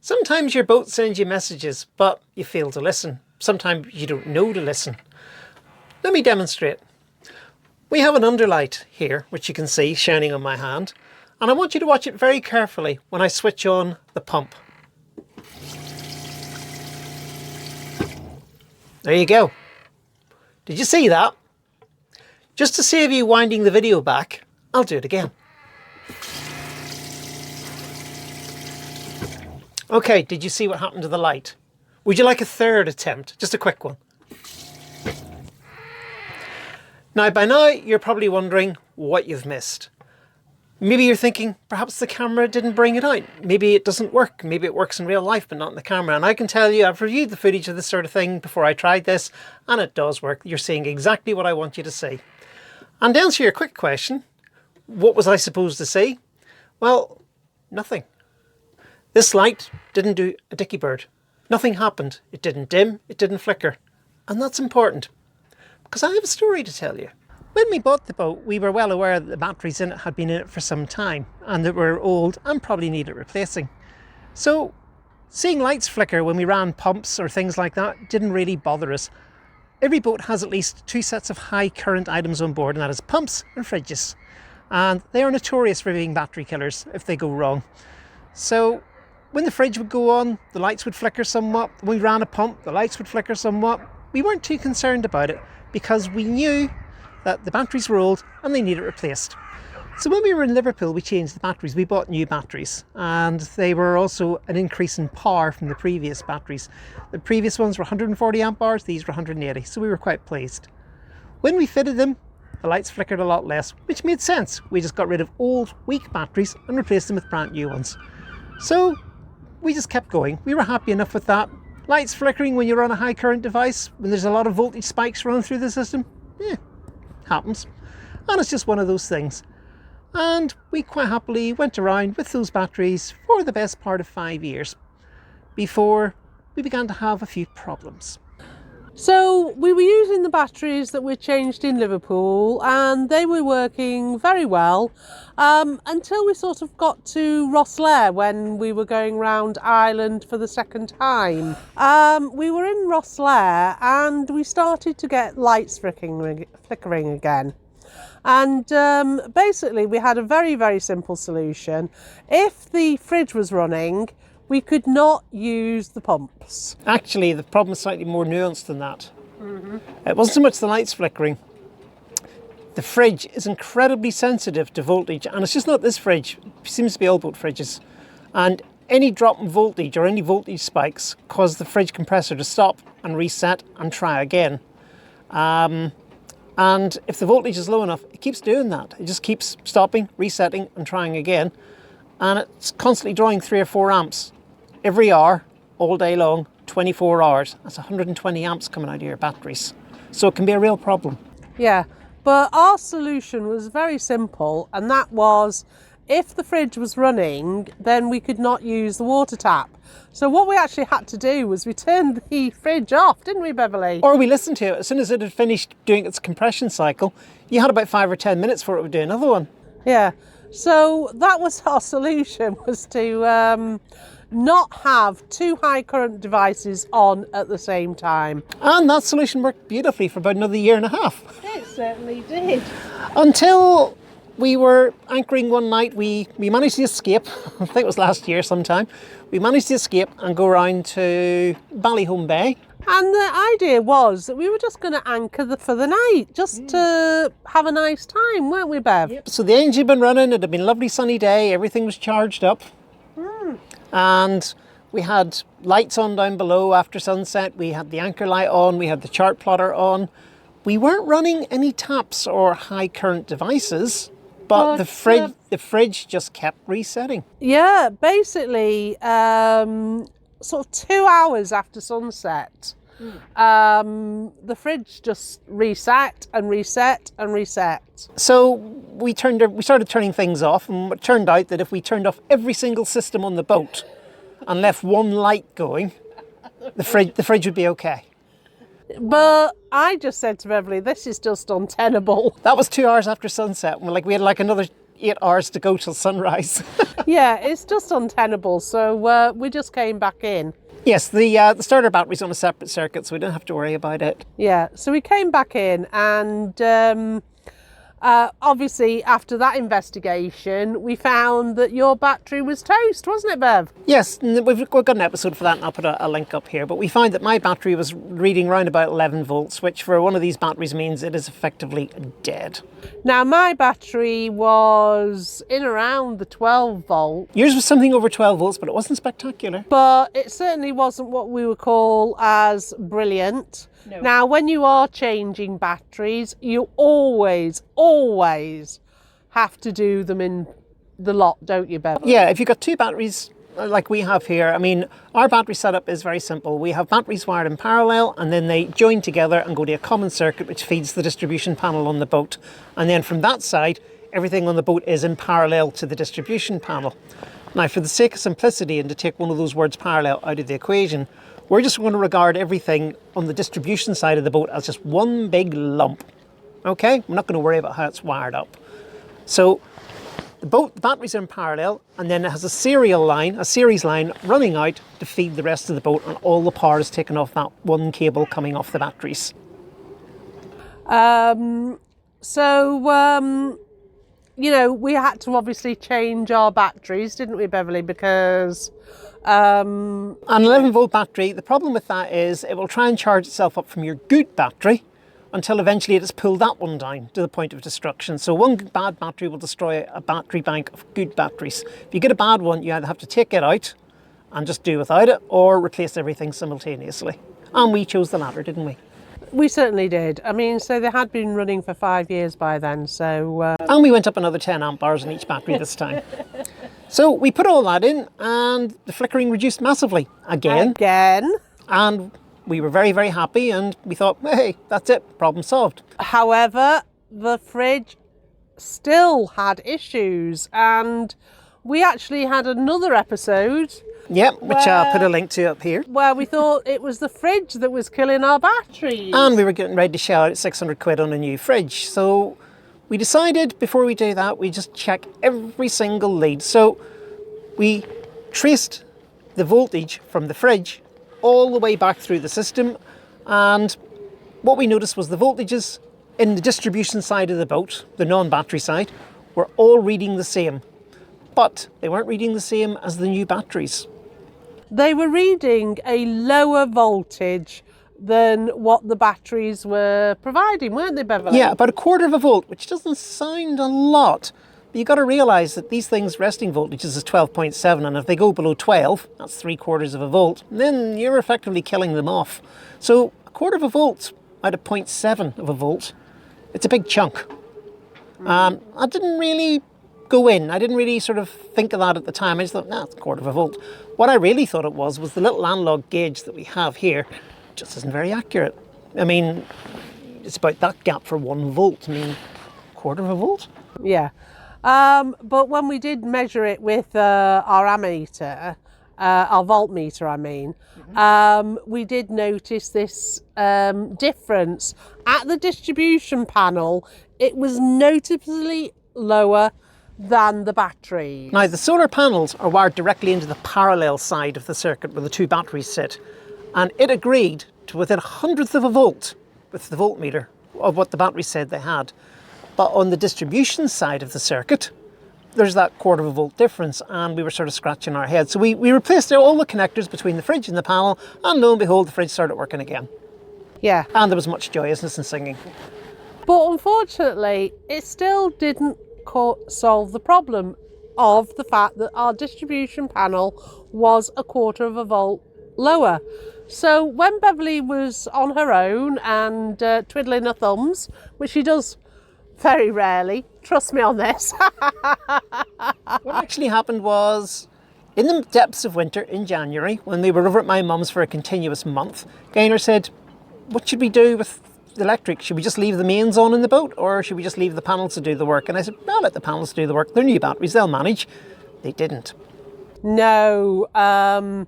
Sometimes your boat sends you messages, but you fail to listen. Sometimes you don't know to listen. Let me demonstrate. We have an underlight here, which you can see shining on my hand, and I want you to watch it very carefully when I switch on the pump. There you go. Did you see that? Just to save you winding the video back, I'll do it again. Okay, did you see what happened to the light? Would you like a third attempt? Just a quick one. Now, by now, you're probably wondering what you've missed. Maybe you're thinking, perhaps the camera didn't bring it out. Maybe it doesn't work. Maybe it works in real life, but not in the camera. And I can tell you, I've reviewed the footage of this sort of thing before I tried this, and it does work. You're seeing exactly what I want you to see. And to answer your quick question, what was I supposed to see? Well, nothing. This light didn't do a dicky bird. Nothing happened. It didn't dim, it didn't flicker. And that's important, because I have a story to tell you. When we bought the boat, we were well aware that the batteries in it had been in it for some time and that were old and probably needed replacing. So seeing lights flicker when we ran pumps or things like that didn't really bother us. Every boat has at least 2 sets of high current items on board, and that is pumps and fridges. And they are notorious for being battery killers if they go wrong. So when the fridge would go on, the lights would flicker somewhat. When we ran a pump, the lights would flicker somewhat. We weren't too concerned about it because we knew that the batteries were old and they needed replaced. So when we were in Liverpool, we changed the batteries. We bought new batteries, and they were also an increase in power from the previous batteries. The previous ones were 140 amp hours, these were 180, so we were quite pleased. When we fitted them, the lights flickered a lot less, which made sense. We just got rid of old, weak batteries and replaced them with brand new ones. So we just kept going. We were happy enough with that. Lights flickering when you're on a high current device, when there's a lot of voltage spikes running through the system, happens. And it's just one of those things. And we quite happily went around with those batteries for the best part of 5 years before we began to have a few problems. So we were using the batteries that we changed in Liverpool, and they were working very well until we sort of got to Rosslare when we were going round Ireland for the second time. We were in Rosslare and we started to get lights flickering again. And basically we had a very, very simple solution. If the fridge was running, we could not use the pumps. Actually, the problem is slightly more nuanced than that. It wasn't so much the lights flickering. The fridge is incredibly sensitive to voltage, and it's just not this fridge. It seems to be all boat fridges. And any drop in voltage or any voltage spikes cause the fridge compressor to stop and reset and try again. And if the voltage is low enough, it keeps doing that. It just keeps stopping, resetting and trying again. And it's constantly drawing 3 or 4 amps every hour, all day long, 24 hours. That's 120 amps coming out of your batteries. So it can be a real problem. Yeah, but our solution was very simple, and that was if the fridge was running, then we could not use the water tap. So what we actually had to do was we turned the fridge off, didn't we, Beverly? Or we listened to it. As soon as it had finished doing its compression cycle, you had about 5 or 10 minutes before it would do another one. Yeah, so that was our solution, was to not have 2 high current devices on at the same time. And that solution worked beautifully for about another year and a half. It certainly did. Until we were anchoring one night, we managed to escape. I think it was last year sometime. We managed to escape and go around to Ballyholme Bay. And the idea was that we were just going to anchor for the night, just to have a nice time, weren't we, Bev? Yep. So the engine had been running, it had been a lovely sunny day, everything was charged up. And we had lights on down below after sunset, we had the anchor light on, we had the chart plotter on. We weren't running any taps or high current devices, but the fridge just kept resetting. Yeah, basically, sort of 2 hours after sunset, the fridge just reset and reset and reset. So we started turning things off, and it turned out that if we turned off every single system on the boat and left one light going, the fridge would be okay. But I just said to Beverly, this is just untenable. That was 2 hours after sunset. We had like another 8 hours to go till sunrise. Yeah, it's just untenable. So we just came back in. Yes, the starter battery's on a separate circuit, so we don't have to worry about it. Yeah, so we came back in and obviously after that investigation, we found that your battery was toast, wasn't it, Bev? Yes, and we've got an episode for that, and I'll put a link up here. But we found that my battery was reading around about 11 volts, which for one of these batteries means it is effectively dead. Now, my battery was in around the 12 volt, Yours was something over 12 volts, but it wasn't spectacular. but it certainly wasn't what we would call as brilliant. No. Now, when you are changing batteries, you always have to do them in the lot, don't you, Bev? Yeah, if you've got two batteries like we have here, I mean, our battery setup is very simple. We have batteries wired in parallel, and then they join together and go to a common circuit which feeds the distribution panel on the boat. And then from that side, everything on the boat is in parallel to the distribution panel. Now, for the sake of simplicity and to take one of those words parallel out of the equation, we're just going to regard everything on the distribution side of the boat as just one big lump. Okay? We're not going to worry about how it's wired up. So the batteries are in parallel, and then it has a series line running out to feed the rest of the boat, and all the power is taken off that one cable coming off the batteries. You know, we had to obviously change our batteries, didn't we, Beverly? Because An 11 volt battery, the problem with that is it will try and charge itself up from your good battery until eventually it has pulled that one down to the point of destruction. So one bad battery will destroy a battery bank of good batteries. If you get a bad one, you either have to take it out and just do without it, or replace everything simultaneously. And we chose the latter, didn't we? we certainly did. I mean, so they had been running for 5 years by then, so... And we went up another 10 amp hours in each battery this time. So we put all that in, and the flickering reduced massively again. And we were very, very happy, and we thought, hey, that's it, problem solved. However, the fridge still had issues, and we actually had another episode. Yep, which I'll put a link to up here. Where we thought it was the fridge that was killing our batteries. And we were getting ready to shell out 600 quid on a new fridge. So we decided before we do that, we just check every single lead. So we traced the voltage from the fridge all the way back through the system. And what we noticed was the voltages in the distribution side of the boat, the non-battery side, were all reading the same. But they weren't reading the same as the new batteries. They were reading a lower voltage than what the batteries were providing, weren't they, Beverly? Yeah, about 1/4 of a volt, which doesn't sound a lot. But you've got to realise that these things' resting voltages is 12.7, and if they go below 12, that's 3/4 of a volt, then you're effectively killing them off. So 1/4 of a volt out of 0.7 of a volt, it's a big chunk. I didn't really go in. I didn't really sort of think of that at the time. I just thought, nah, it's 1/4 of a volt. What I really thought it was the little analog gauge that we have here just isn't very accurate. I mean, it's about that gap for 1 volt. I mean, 1/4 of a volt? Yeah. But when we did measure it with our ammeter, our voltmeter, I mean, we did notice this difference. At the distribution panel, it was noticeably lower than the battery. Now, the solar panels are wired directly into the parallel side of the circuit where the two batteries sit, and it agreed to within 1/100th of a volt with the voltmeter of what the battery said they had. But on the distribution side of the circuit, there's that 1/4 of a volt difference, and we were sort of scratching our heads. So we replaced all the connectors between the fridge and the panel, and lo and behold, the fridge started working again. Yeah. And there was much joyousness and singing. But unfortunately, it still didn't solve the problem of the fact that our distribution panel was 1/4 of a volt lower. So when Beverly was on her own and twiddling her thumbs, which she does very rarely, trust me on this. What actually happened was, in the depths of winter in January, when we were over at my mum's for a continuous month, Gaynor said, what should we do with the electric? Should we just leave the mains on in the boat, or should we just leave the panels to do the work? And I said, well, let the panels do the work. They're new batteries, they'll manage. They didn't. No. I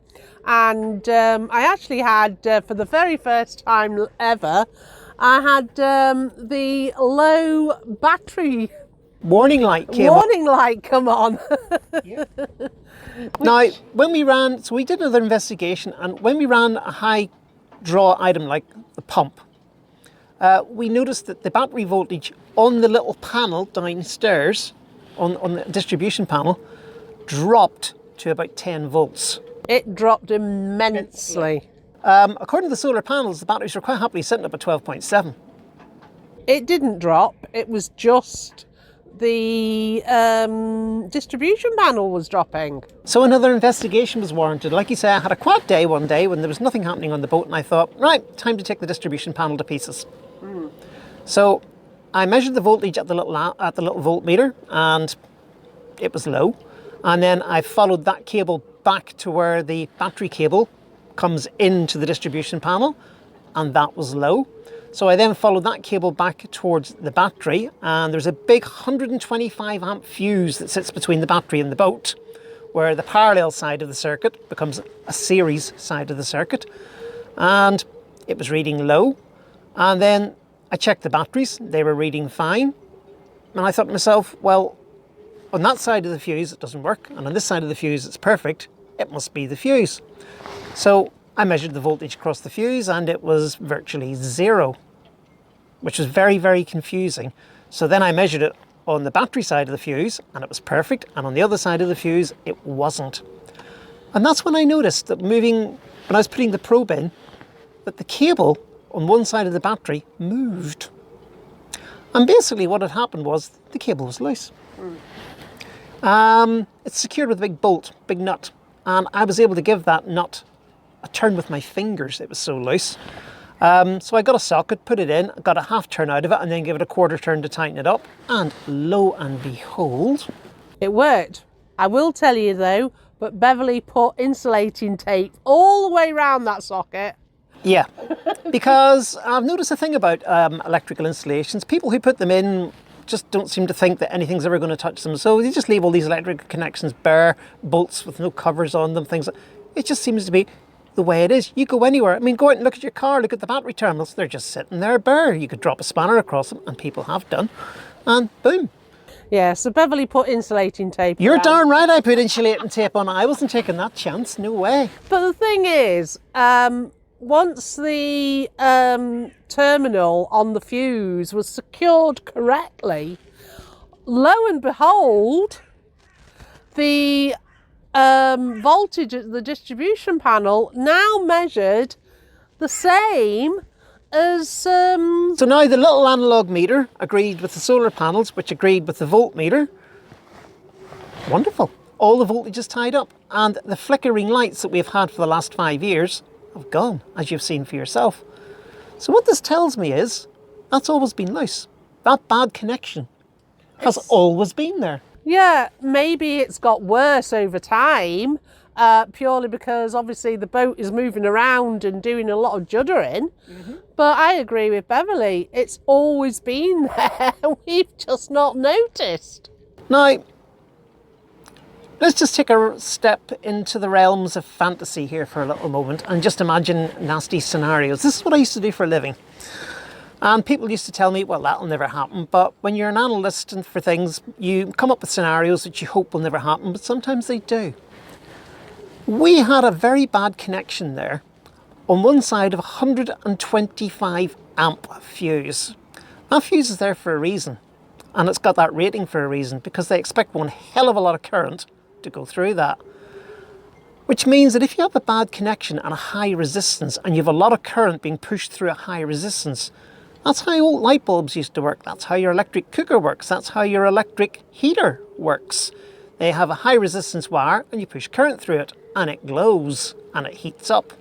actually had, for the very first time ever, I had the low battery Warning light came up. Warning light, come on. Now, when we ran, so we did another investigation, and when we ran a high draw item like the pump, we noticed that the battery voltage on the little panel downstairs, on the distribution panel, dropped to about 10 volts. It dropped immensely. According to the solar panels, the batteries were quite happily sitting up at 12.7. It didn't drop, it was just the distribution panel was dropping. So another investigation was warranted. Like you say, I had a quiet day one day when there was nothing happening on the boat, and I thought, right, time to take the distribution panel to pieces. So I measured the voltage at the little voltmeter, and it was low. And then I followed that cable back to where the battery cable comes into the distribution panel, and that was low. So I then followed that cable back towards the battery, and there's a big 125 amp fuse that sits between the battery and the boat, where the parallel side of the circuit becomes a series side of the circuit, and it was reading low. And then I checked the batteries, they were reading fine, and I thought to myself, well, on that side of the fuse it doesn't work, and on this side of the fuse it's perfect, it must be the fuse. So I measured the voltage across the fuse, and it was virtually zero, which was very, very confusing. So then I measured it on the battery side of the fuse, and it was perfect, and on the other side of the fuse it wasn't. And that's when I noticed that when I was putting the probe in, that the cable on one side of the battery moved. And basically what had happened was the cable was loose. It's secured with a big bolt, big nut, and I was able to give that nut a turn with my fingers, it was so loose. So I got a socket, put it in, got a half turn out of it, and then give it a quarter turn to tighten it up, and lo and behold, It worked. I will tell you though, but Beverly put insulating tape all the way around that socket. yeah, because I've noticed a thing about electrical installations. People who put them in just don't seem to think that anything's ever going to touch them, so they just leave all these electrical connections bare, bolts with no covers on them, things like, it just seems to be the way it is. You go anywhere, I mean, go out and look at your car, look at the battery terminals, they're just sitting there bare. You could drop a spanner across them, and people have done, and boom. Yeah, so Beverly put insulating tape You're around. darn right I put insulating tape on. I wasn't taking that chance, no way. But the thing is, once the terminal on the fuse was secured correctly, lo and behold, the voltage at the distribution panel now measured the same as... So now the little analog meter agreed with the solar panels, which agreed with the voltmeter. Wonderful. All the voltage is tied up, and the flickering lights that we've had for the last 5 years have gone, as you've seen for yourself. So what this tells me is, that's always been loose. That bad connection has always been there. Yeah, maybe it's got worse over time, purely because obviously the boat is moving around and doing a lot of juddering. But I agree with Beverly, it's always been there. We've just not noticed. Now, let's just take a step into the realms of fantasy here for a little moment and just imagine nasty scenarios. This is what I used to do for a living. And people used to tell me, well, that'll never happen. But when you're an analyst and for things, you come up with scenarios that you hope will never happen, but sometimes they do. We had a very bad connection there on one side of a 125 amp fuse. That fuse is there for a reason. And it's got that rating for a reason, because they expect one hell of a lot of current to go through that. Which means that if you have a bad connection and a high resistance, and you have a lot of current being pushed through a high resistance, that's how old light bulbs used to work. That's how your electric cooker works. That's how your electric heater works. They have a high resistance wire, and you push current through it, and it glows, and it heats up.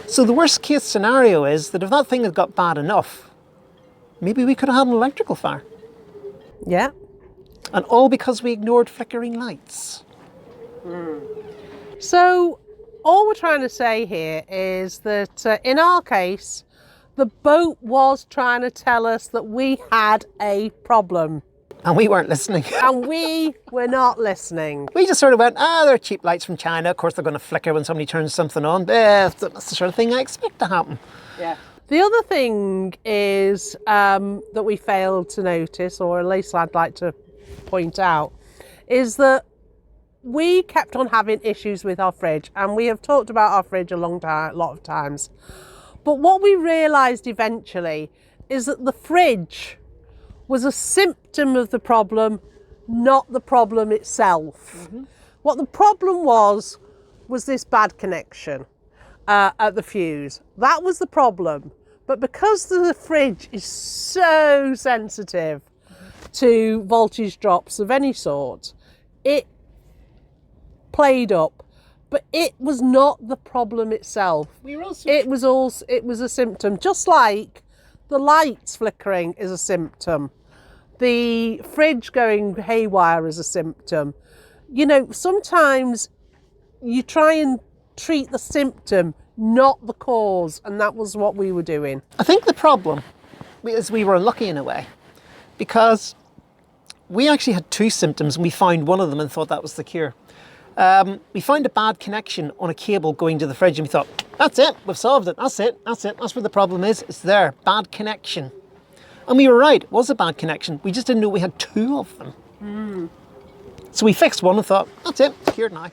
So the worst case scenario is that if that thing had got bad enough, maybe we could have had an electrical fire. Yeah. And all because we ignored flickering lights. So all we're trying to say here is that in our case, the boat was trying to tell us that we had a problem. And we weren't listening. And we were not listening. We just sort of went, they're cheap lights from China. Of course, they're going to flicker when somebody turns something on. That's the sort of thing I expect to happen. Yeah. The other thing is that we failed to notice, or at least I'd like to point out, is that we kept on having issues with our fridge, and we have talked about our fridge a lot of times. But what we realised eventually is that the fridge was a symptom of the problem, not the problem itself. What the problem was this bad connection at the fuse. That was the problem. But because the fridge is so sensitive to voltage drops of any sort, it played up. But it was not the problem itself. It was a symptom, just like the lights flickering is a symptom. The fridge going haywire is a symptom. You know, sometimes you try and treat the symptom, not the cause, and that was what we were doing. I think the problem is we were unlucky in a way, because we actually had two symptoms and we found one of them and thought that was the cure. We found a bad connection on a cable going to the fridge and we thought, that's it, we've solved it, that's it, that's where the problem is, it's there, bad connection. And we were right, it was a bad connection, we just didn't know we had two of them. So we fixed one and thought, that's it, it's cured now.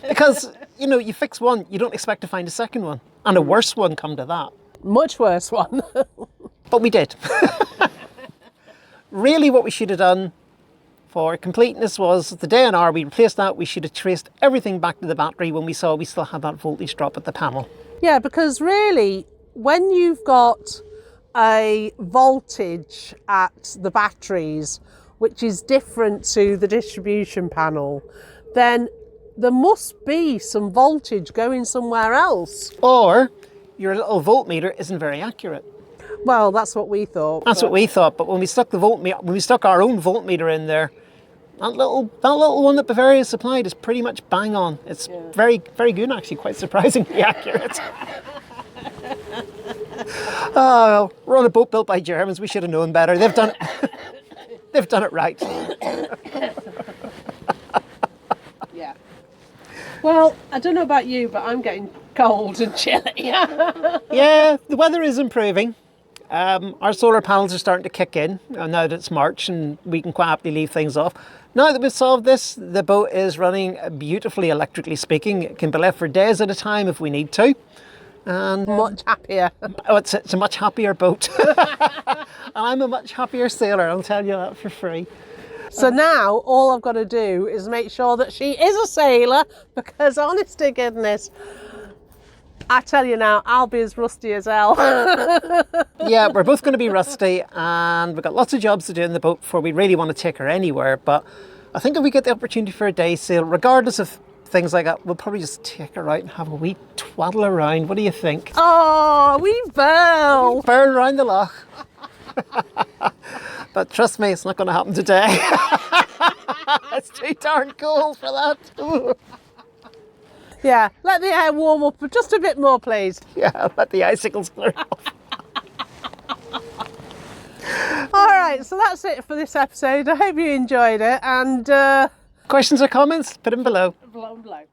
Because, you know, you fix one, you don't expect to find a second one, and a worse one come to that. Much worse one. But we did. Really what we should have done for completeness was the day and hour we replaced that, we should have traced everything back to the battery when we saw we still had that voltage drop at the panel. Yeah, because really, when you've got a voltage at the batteries, which is different to the distribution panel, then there must be some voltage going somewhere else. Or your little voltmeter isn't very accurate. Well, that's what we thought. That's what we thought, but when we stuck our own voltmeter in there, that little one that Bavaria supplied is pretty much bang on. It's very, very good, actually, quite surprisingly accurate. Oh, we're on a boat built by Germans. We should have known better. They've done it right. Yeah. Well, I don't know about you, but I'm getting cold and chilly. Yeah, the weather is improving. Our solar panels are starting to kick in now that it's March and we can quite happily leave things off. Now that we've solved this, the boat is running beautifully, electrically speaking. It can be left for days at a time if we need to. And much happier. Oh, it's a much happier boat. And I'm a much happier sailor, I'll tell you that for free. So now all I've got to do is make sure that she is a sailor, because honest to goodness, I tell you now, I'll be as rusty as hell. Yeah, we're both going to be rusty and we've got lots of jobs to do in the boat before we really want to take her anywhere. But I think if we get the opportunity for a day sail, regardless of things like that, we'll probably just take her out and have a wee twaddle around. What do you think? Oh, we burl. Burl around the loch. But trust me, it's not going to happen today. It's too darn cold for that. Yeah, let the air warm up just a bit more, please. Yeah, let the icicles clear off. All right, so that's it for this episode. I hope you enjoyed it. And questions or comments, put them below. below.